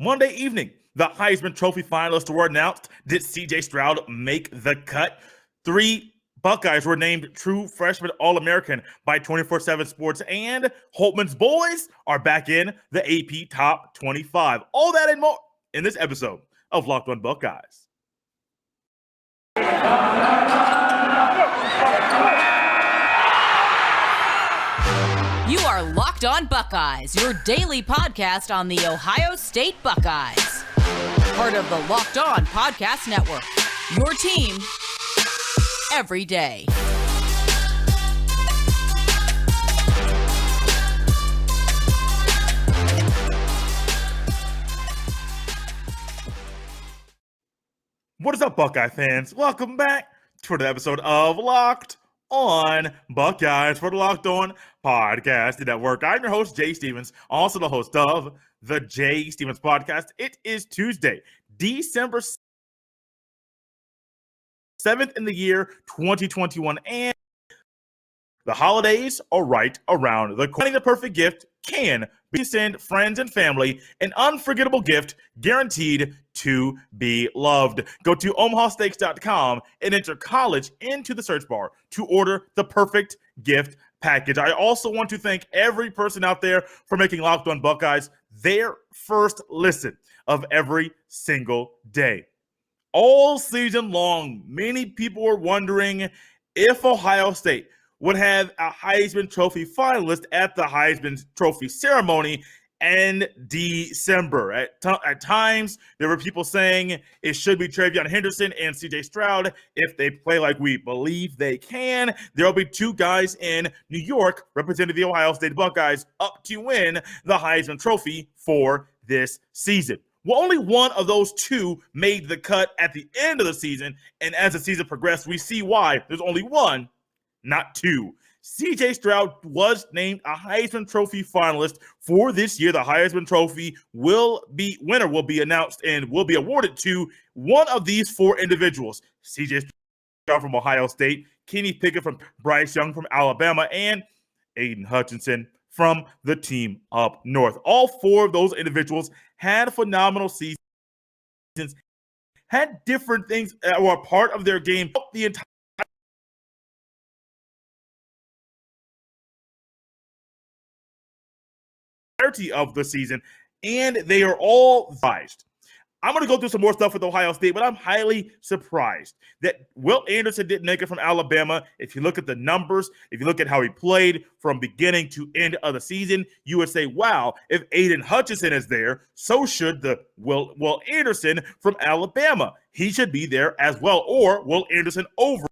Monday evening, the Heisman Trophy finalists were announced. Did C.J. Stroud make the cut? 3 Buckeyes were named true freshman All-American by 24/7 Sports, and Holtman's boys are back in the AP Top 25. All that and more in this episode of Locked On Buckeyes. You are Locked On Buckeyes, your daily podcast on the Ohio State Buckeyes. Part of the Locked On Podcast Network, your team every day. What is up, Buckeye fans? Welcome back to another episode of Locked On Buckeyes for the Locked On Podcast Network. I'm your host, Jay Stevens, also the host of the Jay Stevens Podcast. It is Tuesday, December 7th in the year 2021, and the holidays are right around the corner. The perfect gift can be send friends and family an unforgettable gift guaranteed to be loved. Go to omahasteaks.com and enter college into the search bar to order the perfect gift package. I also want to thank every person out there for making Locked On Buckeyes their first listen of every single day. All season long, many people were wondering if Ohio State would have a Heisman Trophy finalist at the Heisman Trophy ceremony in December. At times, there were people saying it should be TreVeyon Henderson and C.J. Stroud. If they play like we believe they can, there will be 2 guys in New York representing the Ohio State Buckeyes up to win the Heisman Trophy for this season. Well, only one of those 2 made the cut at the end of the season, and as the season progressed, we see why there's only 1, not 2. C.J. Stroud was named a Heisman Trophy finalist for this year. The Heisman Trophy winner will be announced and will be awarded to one of these 4 individuals: C.J. Stroud from Ohio State, Kenny Pickett from Bryce Young from Alabama, and Aiden Hutchinson from the team up north. All 4 of those individuals had phenomenal seasons, had different things that were a part of their game the entire of the season, and they are all advised. I'm going to go through some more stuff with Ohio State, but I'm highly surprised that Will Anderson didn't make it from Alabama. If you look at the numbers, if you look at how he played from beginning to end of the season, you would say, wow, if Aiden Hutchinson is there, so should the Will Anderson from Alabama. He should be there as well, or Will Anderson over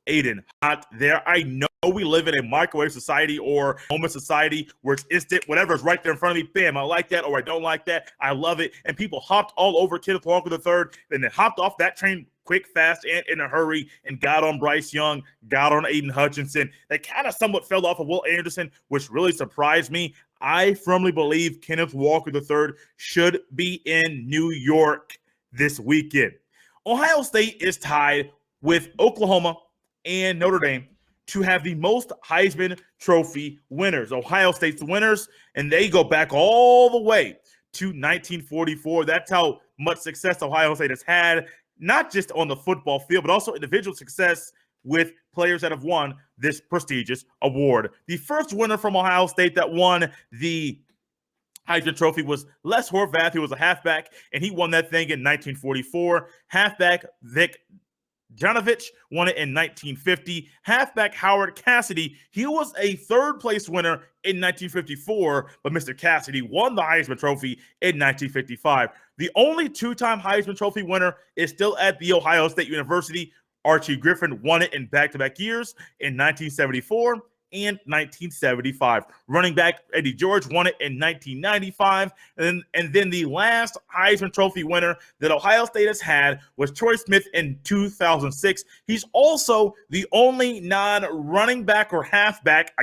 Aiden not there. I know we live in a microwave society or moment society where it's instant, whatever is right there in front of me, bam, I like that or I don't like that. I love it. And people hopped all over Kenneth Walker III, and then hopped off that train quick, fast, and in a hurry, and got on Bryce Young, got on Aiden Hutchinson. They kind of somewhat fell off of Will Anderson, which really surprised me. I firmly believe Kenneth Walker III should be in New York this weekend. Ohio State is tied with Oklahoma and Notre Dame to have the most Heisman Trophy winners. Ohio State's winners, and they go back all the way to 1944. That's how much success Ohio State has had, not just on the football field, but also individual success with players that have won this prestigious award. The first winner from Ohio State that won the Heisman Trophy was Les Horvath. He was a halfback, and he won that thing in 1944. Halfback Vic Janovich won it in 1950. Halfback Howard Cassidy, he was a third-place winner in 1954, but Mr. Cassidy won the Heisman Trophy in 1955. The only 2-time Heisman Trophy winner is still at The Ohio State University. Archie Griffin won it in back-to-back years in 1974 and 1975. Running back Eddie George won it in 1995. And then the last Heisman Trophy winner that Ohio State has had was Troy Smith in 2006. He's also the only non-running back or halfback.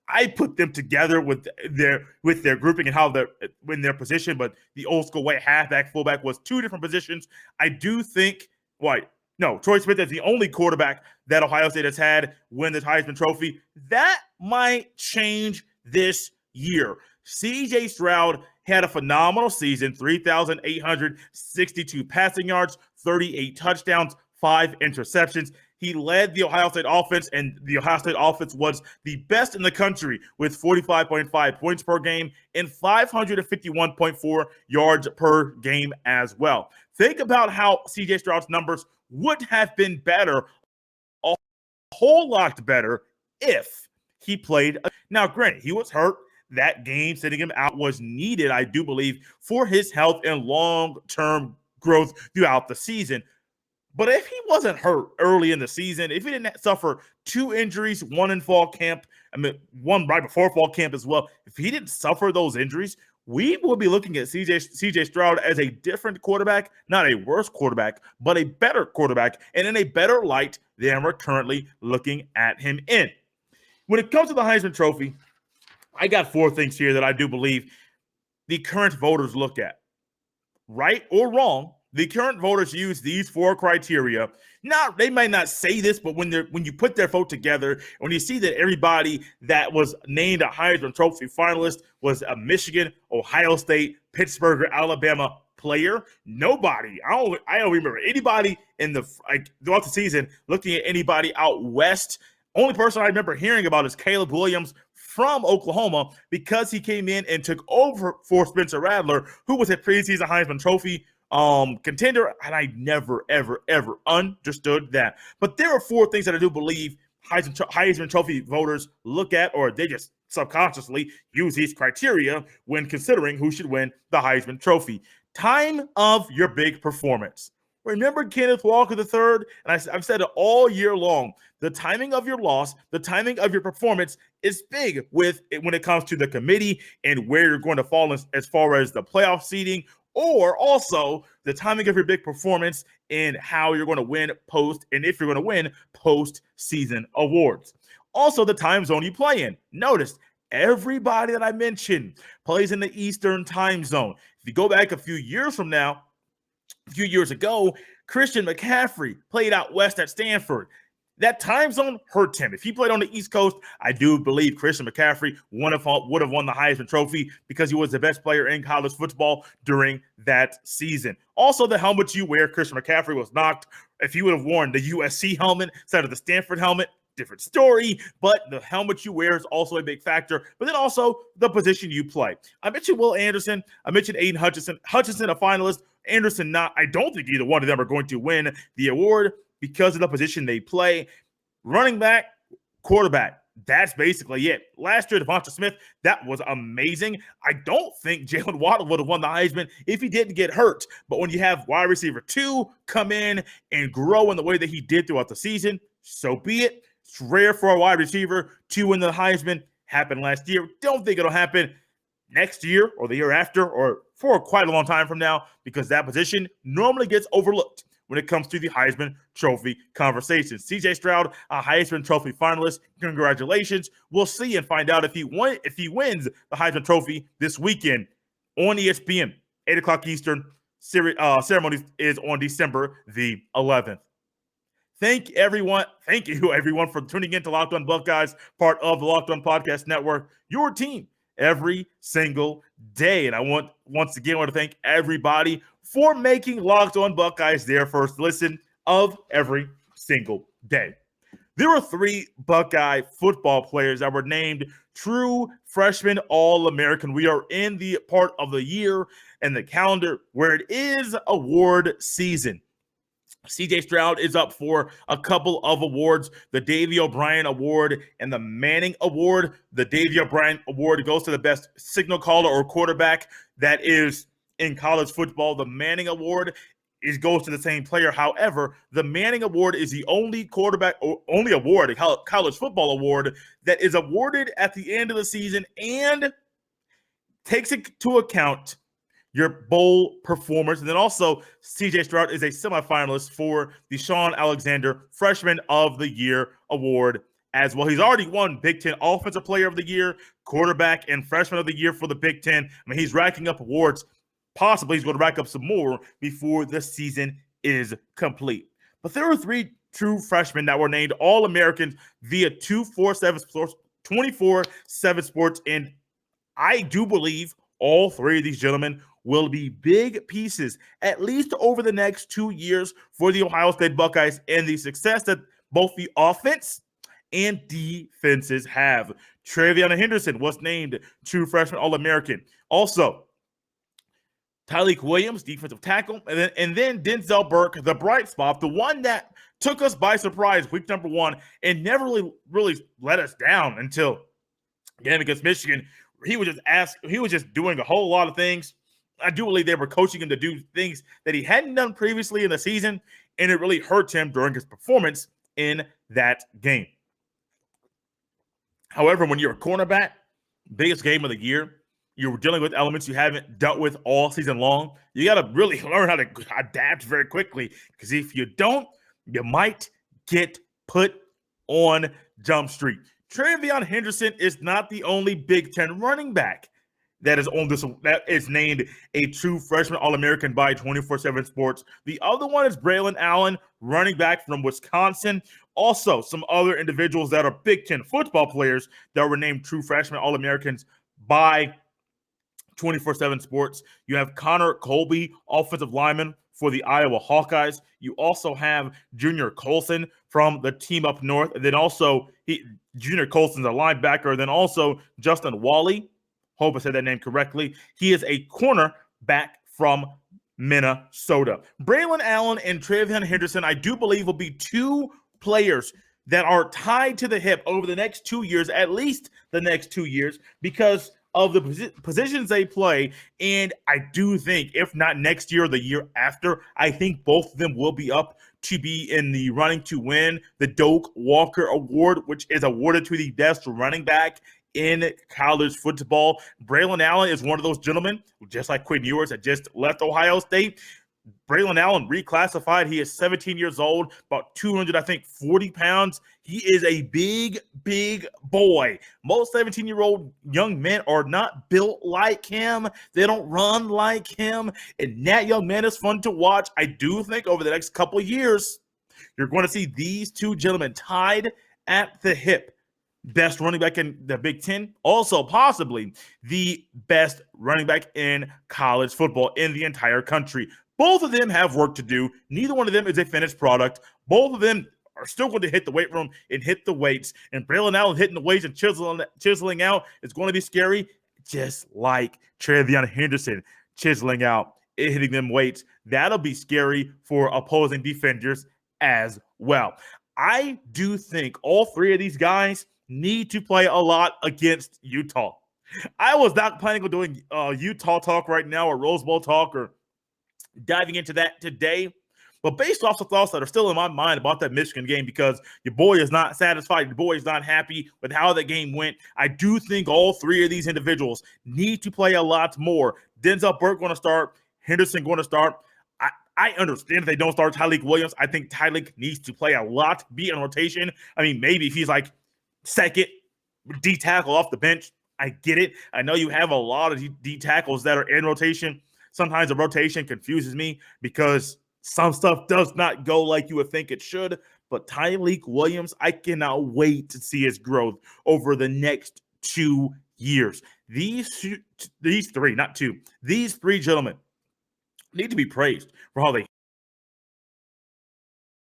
I put them together with their grouping and how they're in their position, but the old school way halfback, fullback was 2 different positions. I do think No, Troy Smith is the only quarterback that Ohio State has had win the Heisman Trophy. That might change this year. C.J. Stroud had a phenomenal season, 3,862 passing yards, 38 touchdowns, 5 interceptions. He led the Ohio State offense, and the Ohio State offense was the best in the country with 45.5 points per game and 551.4 yards per game as well. Think about how C.J. Stroud's numbers would have been better, a whole lot better, if he played. Now, granted, he was hurt. That game, sitting him out, was needed, I do believe, for his health and long-term growth throughout the season. But if he wasn't hurt early in the season, if he didn't suffer 2 injuries, one in fall camp, one right before fall camp as well, if he didn't suffer those injuries, we will be looking at CJ Stroud as a different quarterback, not a worse quarterback, but a better quarterback, and in a better light than we're currently looking at him in. When it comes to the Heisman Trophy, I got 4 things here that I do believe the current voters look at. Right or wrong, the current voters use these 4 criteria. Now, they might not say this, but when you put their vote together, when you see that everybody that was named a Heisman Trophy finalist was a Michigan, Ohio State, Pittsburgh, or Alabama player, nobody, I don't remember anybody in throughout the season looking at anybody out west. Only person I remember hearing about is Caleb Williams from Oklahoma, because he came in and took over for Spencer Rattler, who was a preseason Heisman Trophy contender, and I never, ever, ever understood that. But there are 4 things that I do believe Heisman Trophy voters look at, or they just subconsciously use these criteria when considering who should win the Heisman Trophy. Time of your big performance. Remember Kenneth Walker III? And I've said it all year long. The timing of your loss, the timing of your performance is big when it comes to the committee and where you're going to fall as far as the playoff seeding, or also the timing of your big performance and how you're going to win and if you're going to win post-season awards. Also, the time zone you play in. Notice everybody that I mentioned plays in the Eastern time zone. If you go back a few years ago, Christian McCaffrey played out west at Stanford. That time zone hurt him. If he played on the East Coast, I do believe Christian McCaffrey would have won the Heisman Trophy because he was the best player in college football during that season. Also, the helmet you wear, Christian McCaffrey was knocked. If he would have worn the USC helmet instead of the Stanford helmet, different story, but the helmet you wear is also a big factor. But then also the position you play. I mentioned Will Anderson. I mentioned Aiden Hutchinson. Hutchinson, a finalist. Anderson, not. I don't think either one of them are going to win the award because of the position they play. Running back, quarterback. That's basically it. Last year, Devonta Smith, that was amazing. I don't think Jalen Waddle would have won the Heisman if he didn't get hurt. But when you have wide receiver 2 come in and grow in the way that he did throughout the season, so be it. It's rare for a wide receiver to win the Heisman. Happened last year. Don't think it'll happen next year or the year after or for quite a long time from now, because that position normally gets overlooked when it comes to the Heisman Trophy conversation. C.J. Stroud, a Heisman Trophy finalist. Congratulations. We'll see and find out if he wins the Heisman Trophy this weekend on ESPN, 8 o'clock Eastern. Ceremony is on December the 11th. Thank you, everyone, for tuning in to Locked On Buckeyes, part of the Locked On Podcast Network, your team every single day. And I want to thank everybody for making Locked On Buckeyes their first listen of every single day. There were 3 Buckeye football players that were named true freshman All-American. We are in the part of the year and the calendar where it is award season. C.J. Stroud is up for a couple of awards, the Davey O'Brien Award and the Manning Award. The Davey O'Brien Award goes to the best signal caller or quarterback that is in college football. The Manning Award goes to the same player. However, the Manning Award is the only award, a college football award, that is awarded at the end of the season and takes into account your bowl performance. And then also, C.J. Stroud is a semifinalist for the Sean Alexander Freshman of the Year Award as well. He's already won Big Ten Offensive Player of the Year, Quarterback, and Freshman of the Year for the Big Ten. I mean, he's racking up awards. Possibly he's going to rack up some more before the season is complete. But there were 3 true freshmen that were named All-Americans via 24/7 Sports, and I do believe all 3 of these gentlemen will be big pieces, at least over the next 2 years, for the Ohio State Buckeyes and the success that both the offense and defenses have. TreVeyon Henderson was named true freshman All-American. Also, Tylek Williams, defensive tackle, and then Denzel Burke, the bright spot, the one that took us by surprise week number 1 and never really let us down until game against Michigan. He was just doing a whole lot of things. I do believe they were coaching him to do things that he hadn't done previously in the season, and it really hurt him during his performance in that game. However, when you're a cornerback, biggest game of the year, you're dealing with elements you haven't dealt with all season long. You got to really learn how to adapt very quickly, because if you don't, you might get put on Jump Street. TreVeyon Henderson is not the only Big Ten running back that is named a true freshman All-American by 24/7 Sports. The other one is Braylon Allen, running back from Wisconsin. Also, some other individuals that are Big Ten football players that were named true freshman All-Americans by 24/7 Sports. You have Connor Colby, offensive lineman for the Iowa Hawkeyes. You also have Junior Colson from the team up north. And then also, Junior Colson's a linebacker. Then also Justin Wally. Hope I said that name correctly. He is a cornerback from Minnesota. Braylon Allen and TreVeyon Henderson, I do believe, will be 2 players that are tied to the hip over the next 2 years, at least the next 2 years, because of the positions they play. And I do think, if not next year or the year after, I think both of them will be up to be in the running to win the Doak Walker Award, which is awarded to the best running back in college football. Braylon Allen is one of those gentlemen, just like Quinn Ewers, that just left Ohio State. Braylon Allen reclassified. He is 17 years old, about 240 pounds. He is a big, big boy. Most 17-year-old young men are not built like him. They don't run like him. And that young man is fun to watch. I do think over the next couple of years, you're going to see these 2 gentlemen tied at the hip. Best running back in the Big Ten, also possibly the best running back in college football in the entire country. Both of them have work to do. Neither one of them is a finished product. Both of them are still going to hit the weight room and hit the weights. And Braylon Allen hitting the weights and chiseling out is going to be scary, just like TreVeyon Henderson chiseling out and hitting them weights. That'll be scary for opposing defenders as well. I do think all 3 of these guys need to play a lot against Utah. I was not planning on doing Utah talk right now, or Rose Bowl talk, or diving into that today. But based off the thoughts that are still in my mind about that Michigan game, because your boy is not satisfied, your boy is not happy with how the game went, I do think all 3 of these individuals need to play a lot more. Denzel Burke going to start, Henderson going to start. I understand if they don't start Tylek Williams. I think Tyliek needs to play a lot, be in rotation. I mean, maybe if he's like second D tackle off the bench, I get it. I know you have a lot of D tackles that are in rotation. Sometimes the rotation confuses me because some stuff does not go like you would think it should. But Tylek Williams, I cannot wait to see his growth over the next 2 years. These 3, not 2, these 3 gentlemen need to be praised for how they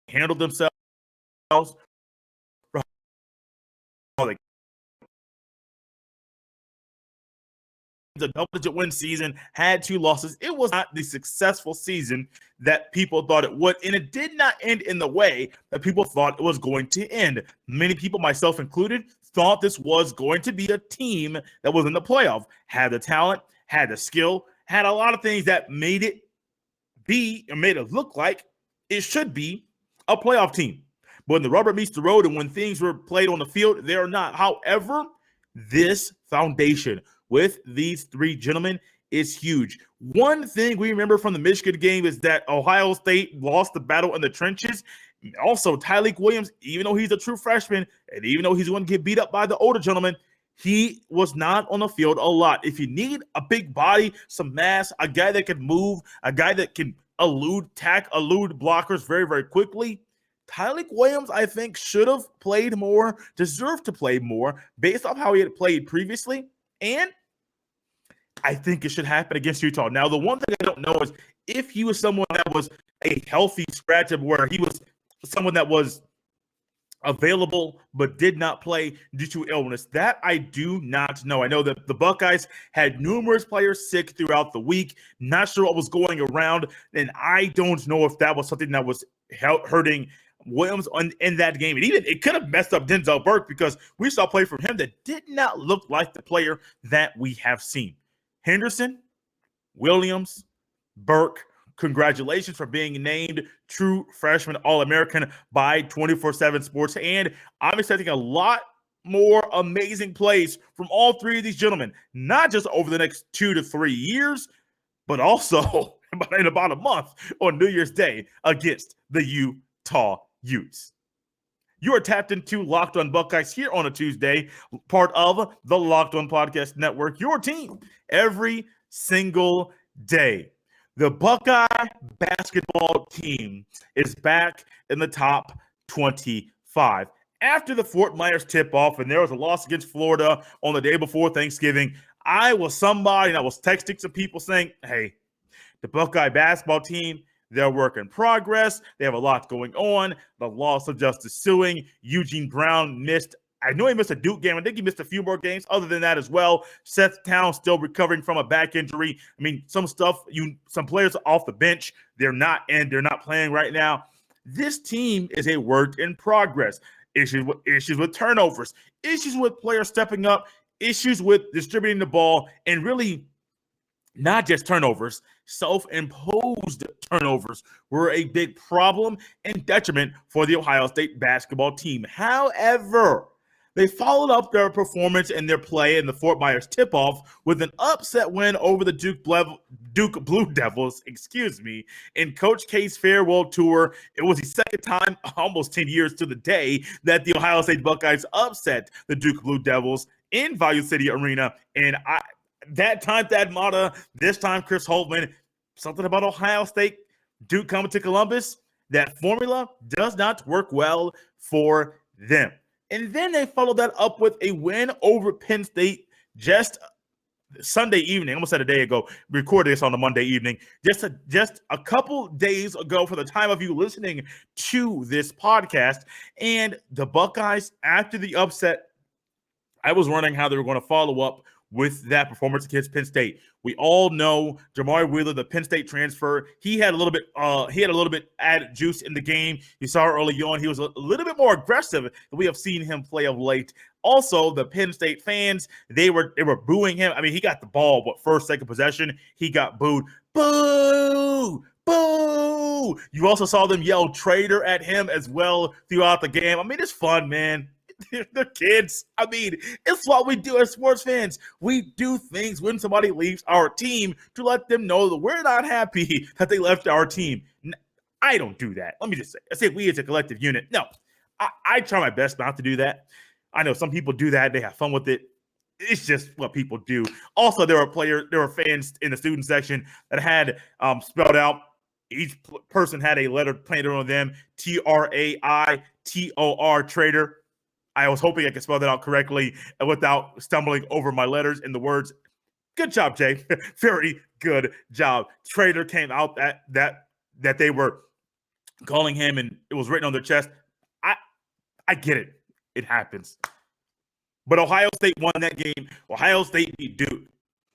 handled themselves, for how they a double-digit win season, had 2 losses. It was not the successful season that people thought it would, and it did not end in the way that people thought it was going to end. Many people, myself included, thought this was going to be a team that was in the playoff, had the talent, had the skill, had a lot of things that made it look like it should be a playoff team. But when the rubber meets the road and when things were played on the field, they're not. However, this foundation with these 3 gentlemen is huge. One thing we remember from the Michigan game is that Ohio State lost the battle in the trenches. Also, Tylek Williams, even though he's a true freshman and even though he's going to get beat up by the older gentleman, he was not on the field a lot. If you need a big body, some mass, a guy that can move, a guy that can elude blockers very, very quickly. Tylek Williams, I think, should have played more, deserved to play more based off how he had played previously. And I think it should happen against Utah. Now, the one thing I don't know is if he was someone that was a healthy scratch of where he was someone that was available but did not play due to illness. That I do not know. I know that the Buckeyes had numerous players sick throughout the week. Not sure what was going around, and I don't know if that was something that was hurting Williams in that game. And even it could have messed up Denzel Burke because we saw play from him that did not look like the player that we have seen. Henderson, Williams, Burke, congratulations for being named true freshman All-American by 24/7 Sports. And I'm expecting a lot more amazing plays from all three of these gentlemen, not just over the next 2 to 3 years, but also in about a month on New Year's Day against the Utah Utes. You are tapped into Locked On Buckeyes here on a Tuesday, part of the Locked On Podcast Network, your team every single day. The Buckeye basketball team is back in the top 25. After the Fort Myers tip-off and there was a loss against Florida on the day before Thanksgiving, I was somebody and I was texting some people saying, hey, the Buckeye basketball team, they're work in progress. They have a lot going on. The loss of Justice Suing. Eugene Brown missed. I know he missed a Duke game. I think he missed a few more games other than that as well. Seth Towns still recovering from a back injury. I mean, some players are off the bench. They're not playing right now. This team is a work in progress. Issues with turnovers, issues with players stepping up, issues with distributing the ball, and really not just turnovers, self-imposed turnovers were a big problem and detriment for the Ohio State basketball team. However, they followed up their performance and their play in the Fort Myers tip-off with an upset win over the Duke Blue Devils, in Coach K's farewell tour. It was the second time, almost 10 years to the day, that the Ohio State Buckeyes upset the Duke Blue Devils in Value City Arena. And that time, Thad Matta, this time Chris Holtman, something about Ohio State, Duke coming to Columbus, that formula does not work well for them. And then they followed that up with a win over Penn State just Sunday evening. I almost said a day ago. Recorded this on a Monday evening. Just a couple days ago for the time of you listening to this podcast. And the Buckeyes, after the upset, I was wondering how they were going to follow up with that performance against Penn State. We all know Jamari Wheeler, the Penn State transfer. He had a little bit added juice in the game. You saw early on he was a little bit more aggressive than we have seen him play of late. Also, the Penn State fans, they were booing him. I mean, he got the ball, but first, second possession, he got booed. Boo! Boo! You also saw them yell traitor at him as well throughout the game. I mean, it's fun, man. They're kids. I mean, it's what we do as sports fans. We do things when somebody leaves our team to let them know that we're not happy that they left our team. I don't do that. Let me just say, I say we as a collective unit. No, I try my best not to do that. I know some people do that. They have fun with it. It's just what people do. Also, there were fans in the student section that had spelled out, each person had a letter painted on them, TRAITOR, traitor. I was hoping I could spell that out correctly without stumbling over my letters and the words. Good job, Jay. Very good job. Traitor came out that they were calling him, and it was written on their chest. I get it. It happens. But Ohio State won that game. Ohio State beat Duke.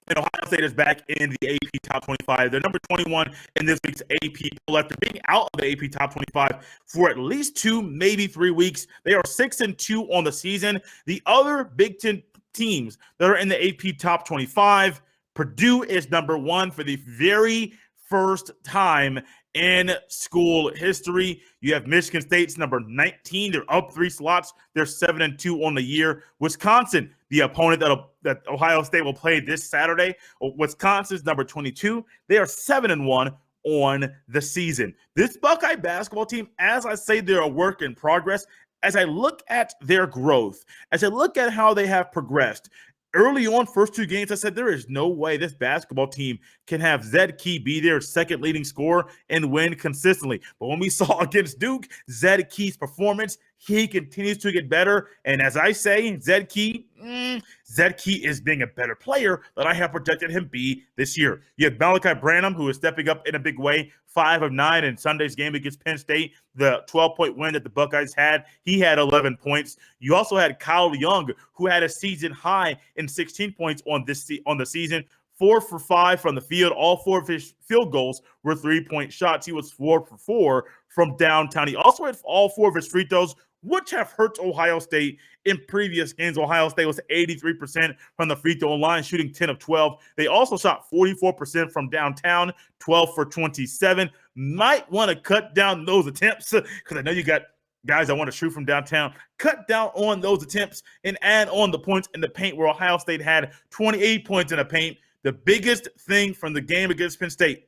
And Ohio State is back in the AP Top 25. They're number 21 in this week's AP poll after being out of the AP Top 25 for at least 2, maybe 3 weeks. They are 6-2 on the season. The other Big Ten teams that are in the AP Top 25, Purdue is number 1 for the very first time in school history. You have Michigan State's number 19. They're up 3 slots. They're 7-2 on the year. Wisconsin, the opponent that Ohio State will play this Saturday. Wisconsin's number 22. They are 7-1 on the season. This Buckeye basketball team, as I say, they're a work in progress. As I look at their growth, as I look at how they have progressed, early on, first 2 games, I said there is no way this basketball team can have Zed Key be their second leading scorer and win consistently. But when we saw against Duke, Zed Key's performance, he continues to get better. And as I say, Zed Key is being a better player than I have projected him be this year. You have Malachi Branham, who is stepping up in a big way, 5 of 9 in Sunday's game against Penn State, the 12-point win that the Buckeyes had. He had 11 points. You also had Kyle Young, who had a season high in 16 points on the season. 4 for 5 from the field. All 4 of his field goals were 3-point shots. He was 4 for 4 from downtown. He also had all 4 of his free throws, which have hurt Ohio State in previous games. Ohio State was 83% from the free throw line, shooting 10 of 12. They also shot 44% from downtown, 12 for 27. Might want to cut down those attempts because I know you got guys that want to shoot from downtown. Cut down on those attempts and add on the points in the paint, where Ohio State had 28 points in the paint. The biggest thing from the game against Penn State,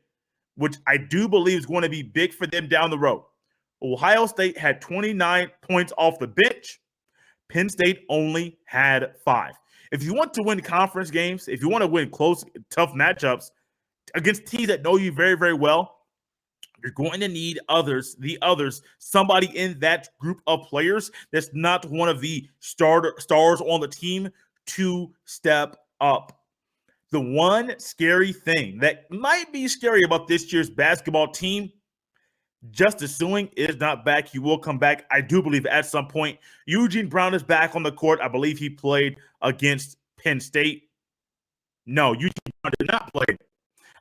which I do believe is going to be big for them down the road, Ohio State had 29 points off the bench. Penn State only had 5. If you want to win conference games, if you want to win close, tough matchups against teams that know you very, very well, you're going to need the others, somebody in that group of players that's not one of the stars on the team to step up. The one scary thing that might be scary about this year's basketball team, Justice Sueing is not back. He will come back, I do believe, at some point. Eugene Brown is back on the court. I believe he played against Penn State. No, Eugene Brown did not play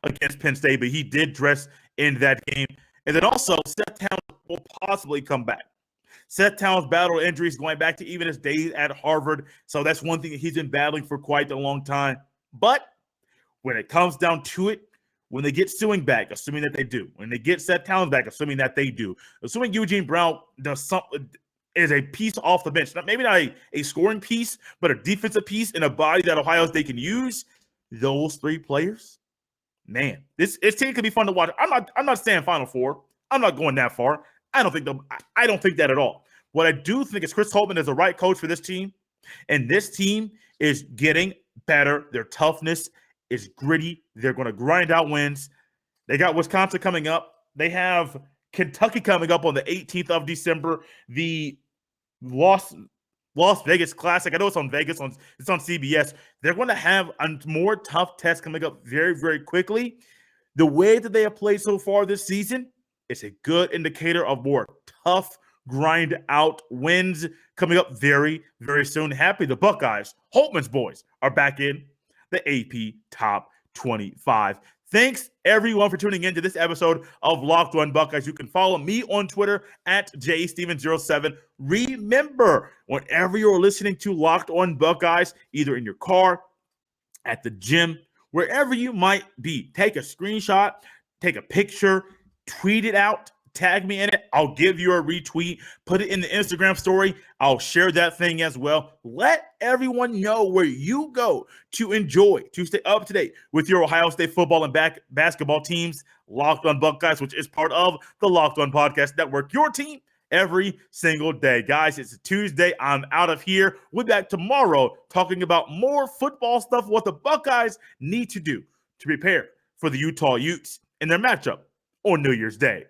against Penn State, but he did dress in that game. And then also, Seth Towns will possibly come back. Seth Towns battled injuries going back to even his days at Harvard. So that's one thing that he's been battling for quite a long time. But when it comes down to it, when they get Sueing back, assuming that they do, when they get Seth Towns back, assuming that they do, assuming Eugene Brown does something, is a piece off the bench, maybe not a scoring piece, but a defensive piece in a body that Ohio State can use, those 3 players, man, this team could be fun to watch. I'm not saying Final Four. I'm not going that far. I don't think that at all. What I do think is Chris Holtman is the right coach for this team, and this team is getting better. Their toughness is gritty. They're going to grind out wins. They got Wisconsin coming up. They have Kentucky coming up on the 18th of December. The Las Vegas Classic. I know it's on Vegas. It's on CBS. They're going to have a more tough test coming up very, very quickly. The way that they have played so far this season is a good indicator of more tough, grind out wins coming up very, very soon. Happy the Buckeyes, Holtman's boys, are back in the AP Top 25. Thanks, everyone, for tuning in to this episode of Locked On Buckeyes. You can follow me on Twitter at jsteven07. Remember, whenever you're listening to Locked On Buckeyes, either in your car, at the gym, wherever you might be, take a screenshot, take a picture, tweet it out, tag me in it. I'll give you a retweet. Put it in the Instagram story. I'll share that thing as well. Let everyone know where you go to enjoy, to stay up to date with your Ohio State football and basketball teams. Locked On Buckeyes, which is part of the Locked On Podcast Network. Your team every single day. Guys, it's a Tuesday. I'm out of here. We'll be back tomorrow talking about more football stuff, what the Buckeyes need to do to prepare for the Utah Utes in their matchup on New Year's Day.